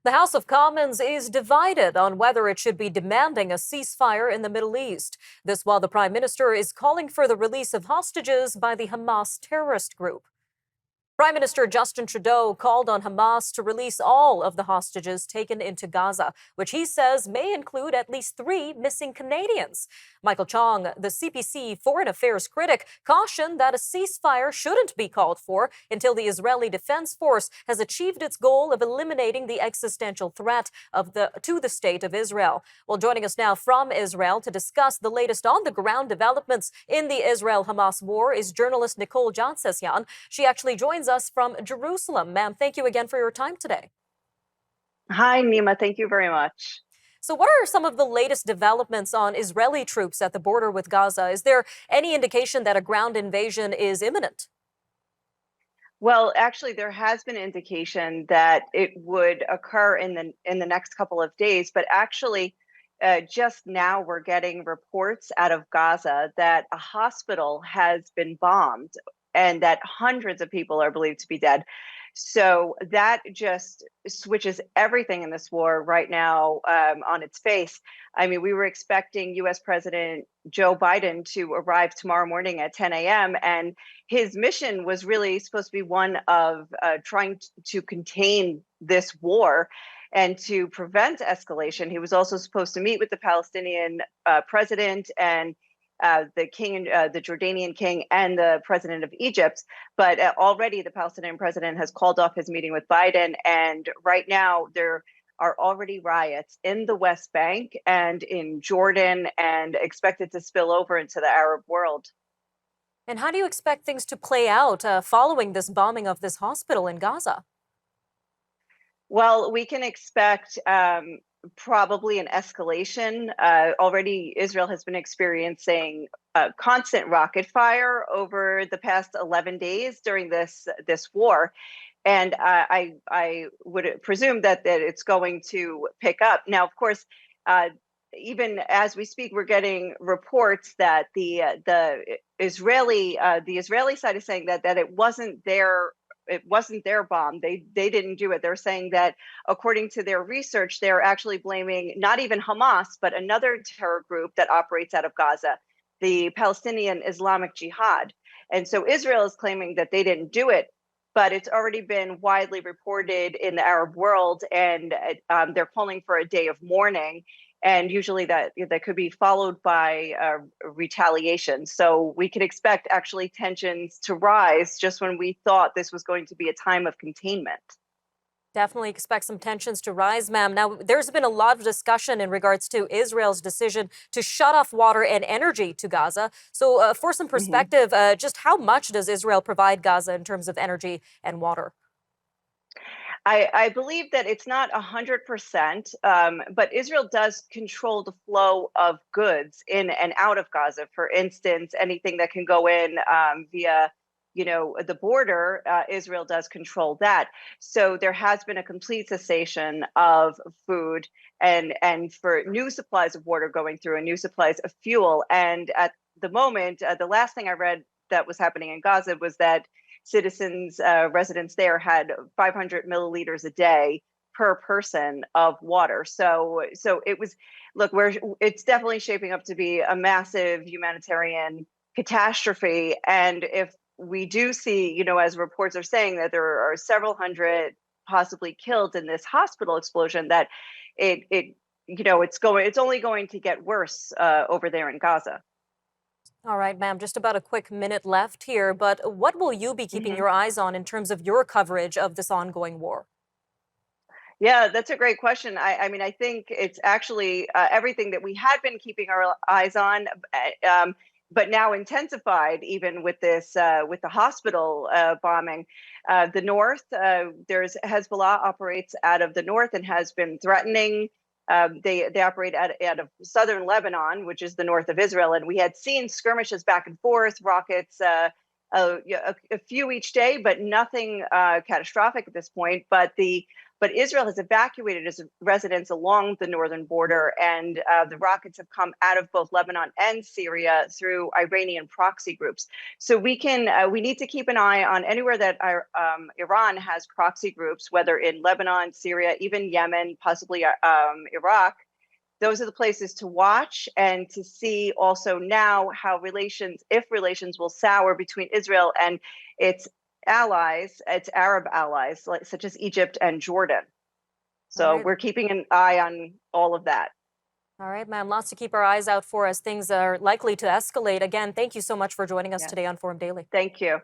The House of Commons is divided on whether it should be demanding a ceasefire in the Middle East. This while the Prime Minister is calling for the release of hostages by the Hamas terrorist group. Prime Minister Justin Trudeau called on Hamas to release all of the hostages taken into Gaza, which he says may include at least 3 missing Canadians. Michael Chong, the CPC foreign affairs critic, cautioned that a ceasefire shouldn't be called for until the Israeli Defense Force has achieved its goal of eliminating the existential threat to the state of Israel. Well, joining us now from Israel to discuss the latest on-the-ground developments in the Israel-Hamas war is journalist Nicole Jansessian. She actually joins us from Jerusalem. Ma'am, thank you again for your time today. Hi, Nima. Thank you very much. So, what are some of the latest developments on Israeli troops at the border with Gaza? Is there any indication that a ground invasion is imminent? Well, actually, there has been indication that it would occur in the next couple of days, but actually, just now we're getting reports out of Gaza that a hospital has been bombed and that hundreds of people are believed to be dead. So that just switches everything in this war right now on its face. I mean, we were expecting US President Joe Biden to arrive tomorrow morning at 10 a.m. and his mission was really supposed to be one of trying to contain this war and to prevent escalation. He was also supposed to meet with the Palestinian president and the king, the Jordanian king, and the president of Egypt. But already the Palestinian president has called off his meeting with Biden. And right now there are already riots in the West Bank and in Jordan and expected to spill over into the Arab world. And how do you expect things to play out following this bombing of this hospital in Gaza? Well, we can expect probably an escalation. Already, Israel has been experiencing constant rocket fire over the past 11 days during this war, and I would presume that it's going to pick up. Now, of course, uh, even as we speak, we're getting reports that the Israeli side is saying that it wasn't their bomb. They didn't do it. They're saying that according to their research, they're actually blaming not even Hamas, but another terror group that operates out of Gaza, the Palestinian Islamic Jihad. And so Israel is claiming that they didn't do it, but it's already been widely reported in the Arab world, and they're calling for a day of mourning. And usually that could be followed by retaliation. So we could expect actually tensions to rise just when we thought this was going to be a time of containment. Definitely expect some tensions to rise, ma'am. Now, there's been a lot of discussion in regards to Israel's decision to shut off water and energy to Gaza. So, for some Mhm. perspective, just how much does Israel provide Gaza in terms of energy and water? I believe that it's not 100%, but Israel does control the flow of goods in and out of Gaza. For instance, anything that can go in via, the border, Israel does control that. So there has been a complete cessation of food and for new supplies of water going through and new supplies of fuel. And at the moment, the last thing I read that was happening in Gaza was that citizens, residents there had 500 milliliters a day per person of water. So it was, look, it's definitely shaping up to be a massive humanitarian catastrophe. And if we do see, as reports are saying that there are several hundred possibly killed in this hospital explosion, that it's only going to get worse over there in Gaza. All right, ma'am, just about a quick minute left here, but what will you be keeping Mhm. your eyes on in terms of your coverage of this ongoing war? Yeah, that's a great question. I mean, I think it's actually everything that we had been keeping our eyes on, but now intensified even with with the hospital bombing. The north, there's Hezbollah operates out of the north and has been threatening. They operate out of southern Lebanon, which is the north of Israel, and we had seen skirmishes back and forth, rockets. Yeah, a few each day, but nothing catastrophic at this point. But the But Israel has evacuated its residents along the northern border, and the rockets have come out of both Lebanon and Syria through Iranian proxy groups. So we need to keep an eye on anywhere that Iran has proxy groups, whether in Lebanon, Syria, even Yemen, possibly Iraq. Those are the places to watch and to see also now how if relations will sour between Israel and its allies, its Arab allies, such as Egypt and Jordan. All So right. we're keeping an eye on all of that. All right, ma'am. Lots to keep our eyes out for as things are likely to escalate. Again, thank you so much for joining us Yes. today on Forum Daily. Thank you.